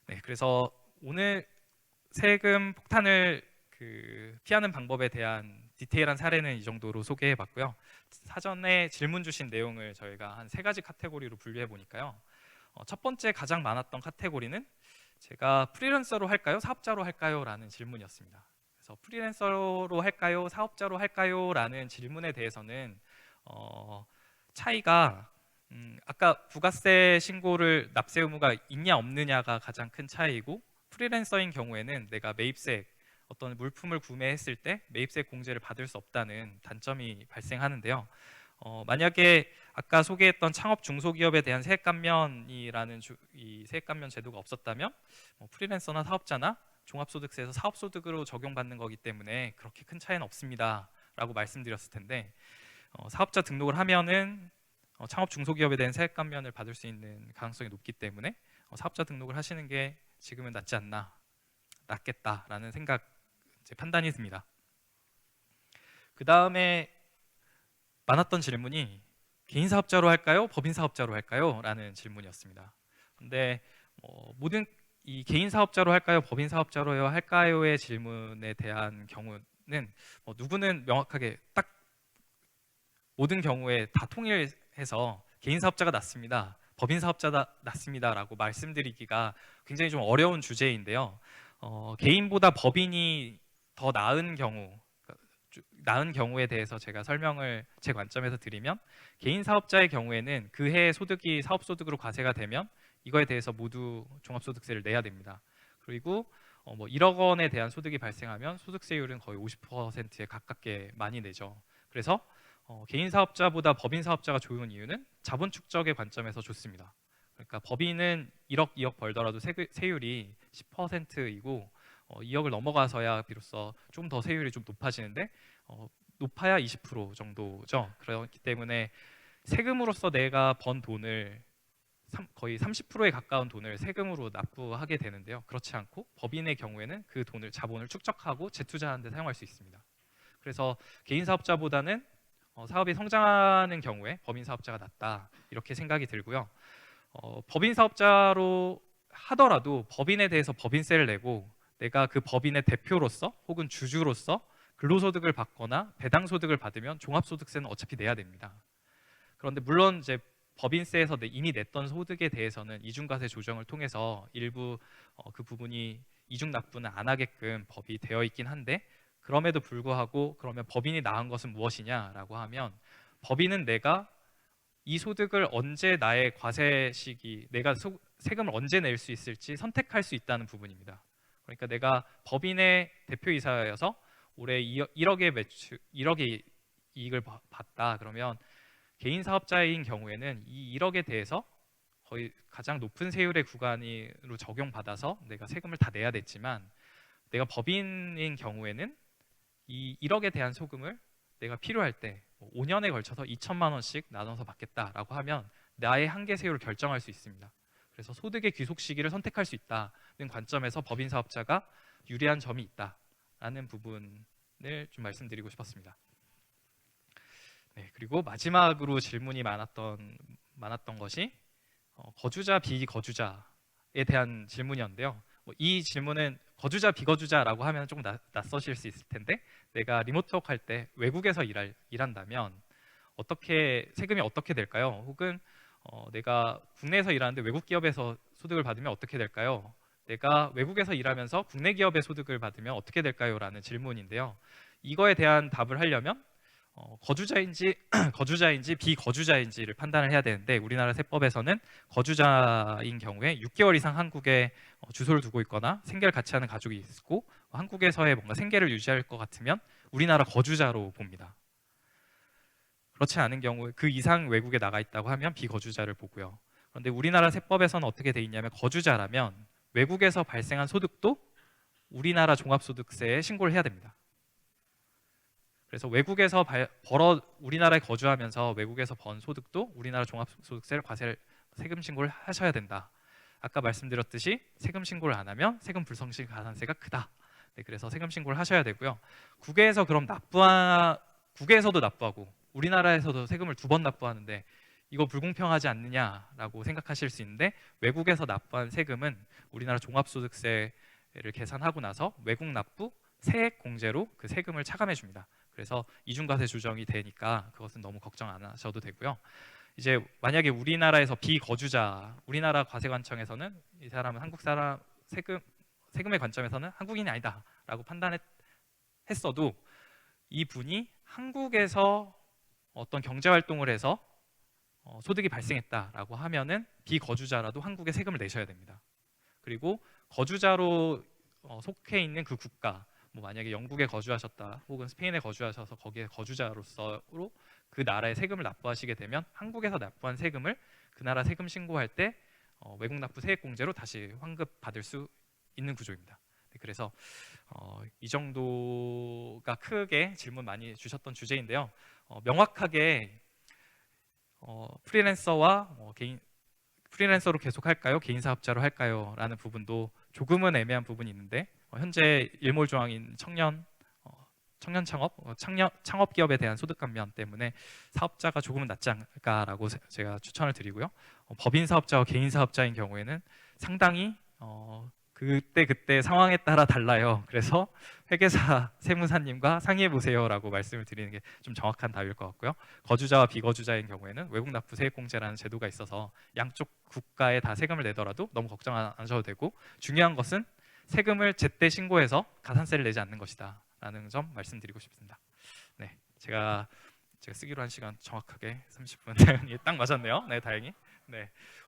네, 그래서 오늘 세금 폭탄을 피하는 방법에 대한 디테일한 사례는 이 정도로 소개해 봤고요. 사전에 질문 주신 내용을 저희가 한 세 가지 카테고리로 분류해 보니까요. 첫 번째 가장 많았던 카테고리는 제가 프리랜서로 할까요? 사업자로 할까요? 라는 질문이었습니다. 그래서 프리랜서로 할까요? 사업자로 할까요? 라는 질문에 대해서는 차이가 아까 부가세 신고를 납세 의무가 있냐 없느냐가 가장 큰 차이이고, 프리랜서인 경우에는 내가 매입세 어떤 물품을 구매했을 때 매입세 공제를 받을 수 없다는 단점이 발생하는데요. 만약에 아까 소개했던 창업 중소기업에 대한 세액 감면이라는 이 세액 감면 제도가 없었다면 프리랜서나 사업자나 종합소득세에서 사업소득으로 적용받는 거기 때문에 그렇게 큰 차이는 없습니다라고 말씀드렸을 텐데, 사업자 등록을 하면은 창업 중소기업에 대한 세액 감면을 받을 수 있는 가능성이 높기 때문에 사업자 등록을 하시는 게 지금은 낫겠다라는 생각, 판단이 듭니다. 그 다음에 많았던 질문이 개인 사업자로 할까요? 법인 사업자로 할까요? 라는 질문이었습니다. 근데 모든 이 개인 사업자로 할까요? 법인 사업자로 할까요?의 질문에 대한 경우는 누구는 명확하게 딱 모든 경우에 다 통일해서 개인 사업자가 낫습니다, 법인 사업자가 낫습니다라고 말씀드리기가 굉장히 좀 어려운 주제인데요. 개인보다 법인이 더 나은 경우에 대해서 제가 설명을 제 관점에서 드리면, 개인 사업자의 경우에는 그 해의 소득이 사업소득으로 과세가 되면 이거에 대해서 모두 종합소득세를 내야 됩니다. 그리고 1억 원에 대한 소득이 발생하면 소득세율은 거의 50%에 가깝게 많이 내죠. 그래서 개인 사업자보다 법인 사업자가 좋은 이유는 자본 축적의 관점에서 좋습니다. 그러니까 법인은 1억, 2억 벌더라도 세율이 10%이고 2억을 넘어가서야 비로소 좀 더 세율이 좀 높아지는데, 높아야 20% 정도죠. 그렇기 때문에 세금으로서 내가 번 돈을 거의 30%에 가까운 돈을 세금으로 납부하게 되는데요. 그렇지 않고 법인의 경우에는 그 돈을 자본을 축적하고 재투자하는 데 사용할 수 있습니다. 그래서 개인 사업자보다는 사업이 성장하는 경우에 법인 사업자가 낫다, 이렇게 생각이 들고요. 법인 사업자로 하더라도 법인에 대해서 법인세를 내고 내가 그 법인의 대표로서 혹은 주주로서 근로소득을 받거나 배당소득을 받으면 종합소득세는 어차피 내야 됩니다. 그런데 물론 이제 법인세에서 이미 냈던 소득에 대해서는 이중과세 조정을 통해서 일부 그 부분이 이중 납부는 안 하게끔 법이 되어 있긴 한데, 그럼에도 불구하고 그러면 법인이 나은 것은 무엇이냐라고 하면, 법인은 내가 이 소득을 언제 나의 과세 시기, 내가 세금을 언제 낼 수 있을지 선택할 수 있다는 부분입니다. 그러니까 내가 법인의 대표이사여서 올해 1억의 매출, 1억의 이익을 봤다. 그러면 개인 사업자인 경우에는 이 1억에 대해서 거의 가장 높은 세율의 구간으로 적용받아서 내가 세금을 다 내야 됐지만, 내가 법인인 경우에는 이 1억에 대한 소금을 내가 필요할 때 5년에 걸쳐서 2천만 원씩 나눠서 받겠다라고 하면 나의 한계 세율을 결정할 수 있습니다. 그래서 소득의 귀속 시기를 선택할 수 있다는 관점에서 법인 사업자가 유리한 점이 있다라는 부분을 좀 말씀드리고 싶었습니다. 네, 그리고 마지막으로 질문이 많았던 것이 거주자 비거주자에 대한 질문이었는데요. 이 질문은 거주자 비거주자라고 하면 조금 낯서실 수 있을 텐데, 내가 리모트워크 할 때 외국에서 일한다면 세금이 어떻게 될까요? 혹은 내가 국내에서 일하는데 외국 기업에서 소득을 받으면 어떻게 될까요? 내가 외국에서 일하면서 국내 기업의 소득을 받으면 어떻게 될까요? 라는 질문인데요. 이거에 대한 답을 하려면 거주자인지 거주자인지 비거주자인지를 판단을 해야 되는데, 우리나라 세법에서는 거주자인 경우에 6개월 이상 한국에 주소를 두고 있거나 생계를 같이 하는 가족이 있고 한국에서의 뭔가 생계를 유지할 것 같으면 우리나라 거주자로 봅니다. 그렇지 않은 경우에 그 이상 외국에 나가 있다고 하면 비거주자를 보고요. 그런데 우리나라 세법에서는 어떻게 돼 있냐면, 거주자라면 외국에서 발생한 소득도 우리나라 종합소득세에 신고를 해야 됩니다. 그래서 외국에서 우리나라에 거주하면서 외국에서 번 소득도 우리나라 종합소득세를 세금 신고를 하셔야 된다. 아까 말씀드렸듯이 세금 신고를 안 하면 세금 불성실 가산세가 크다. 네, 그래서 세금 신고를 하셔야 되고요. 국외에서도 납부하고 우리나라에서도 세금을 2번 납부하는데 이거 불공평하지 않느냐라고 생각하실 수 있는데, 외국에서 납부한 세금은 우리나라 종합소득세를 계산하고 나서 외국 납부 세액 공제로 그 세금을 차감해 줍니다. 그래서 이중과세 조정이 되니까 그것은 너무 걱정 안 하셔도 되고요. 이제 만약에 우리나라에서 비거주자, 우리나라 과세관청에서는 이 사람은 한국 사람, 세금의 관점에서는 한국인이 아니다라고 판단했어도 이 분이 한국에서 어떤 경제 활동을 해서 소득이 발생했다라고 하면은 비거주자라도 한국에 세금을 내셔야 됩니다. 그리고 거주자로 속해 있는 그 국가, 뭐 만약에 영국에 거주하셨다 혹은 스페인에 거주하셔서 거기에 거주자로서로 그 나라에 세금을 납부하시게 되면 한국에서 납부한 세금을 그 나라 세금 신고할 때 외국 납부 세액 공제로 다시 환급 받을 수 있는 구조입니다. 네, 그래서 이 정도가 크게 질문 많이 주셨던 주제인데요. 명확하게 프리랜서와 프리랜서로 계속 할까요? 개인 사업자로 할까요? 라는 부분도 조금은 애매한 부분이 있는데, 현재 일몰 조항인 청년 창업 기업에 대한 소득 감면 때문에 사업자가 조금은 낫지 않을까라고 제가 추천을 드리고요. 법인 사업자와 개인 사업자인 경우에는 상당히 그때 상황에 따라 달라요. 그래서 회계사 세무사님과 상의해 보세요라고 말씀을 드리는 게 좀 정확한 답일 것 같고요. 거주자와 비거주자인 경우에는 외국 납부 세액 공제라는 제도가 있어서 양쪽 국가에 다 세금을 내더라도 너무 걱정 안 하셔도 되고, 중요한 것은 세금을 제때 신고해서 가산세를 내지 않는 것이다라는 점 말씀드리고 싶습니다. 네, 제가 쓰기로 한 시간 정확하게 30분 딱 맞았네요. 네, 다행히. 네.